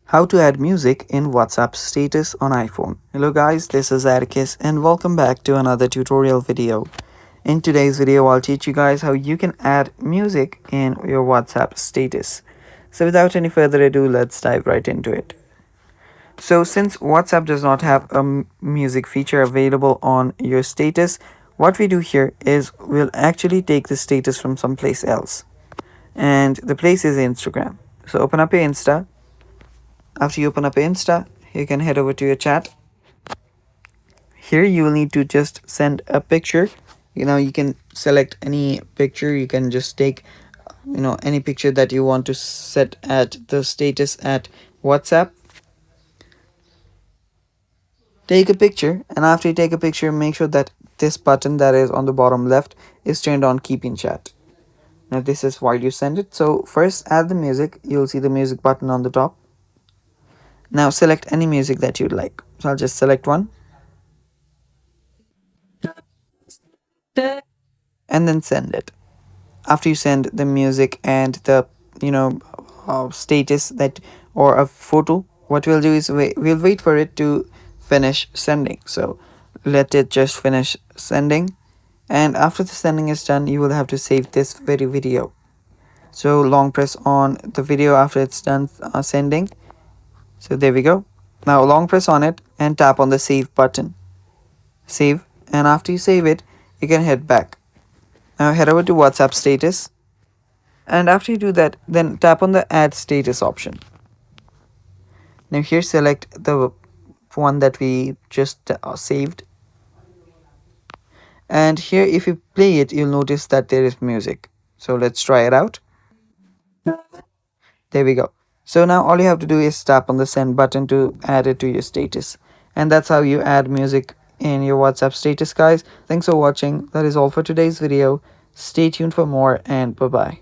How to add music in WhatsApp status on iPhone. Hello guys, this is Atticus and welcome back to another tutorial video. In today's video, I'll teach you guys how you can add music in your WhatsApp status. So without any further ado, let's dive right into it. So since WhatsApp does not have a music feature available on your status, what we do here is we'll actually take the status from someplace else. And the place is Instagram. So open up your Insta. After you open up Insta, you can head over to your chat. Here you will need to just send a picture. You can select any picture. You can just take any picture that you want to set at the status at WhatsApp. Take a picture, and after you take a picture, make sure that this button that is on the bottom left is turned on, keep in chat. Now this is while you send it. So first add the music. You'll see the music button on the top. Now select any music that you'd like. So I'll just select one and then send it. After you send the music and the status that or a photo, what we'll do is we'll wait for it to finish sending. So let it just finish sending, and after the sending is done, you will have to save this very video. So long press on the video after it's done sending. So there we go. Now long press on it and tap on the save button. Save, and after you save it, you can head back. Now head over to WhatsApp status, and after you do that, then tap on the add status option. Now here select the one that we just saved, and here if you play it, you'll notice that there is music. So let's try it out. There we go. So now all you have to do is tap on the send button to add it to your status. And that's how you add music in your WhatsApp status, guys. Thanks for watching. That is all for today's video. Stay tuned for more, and bye-bye.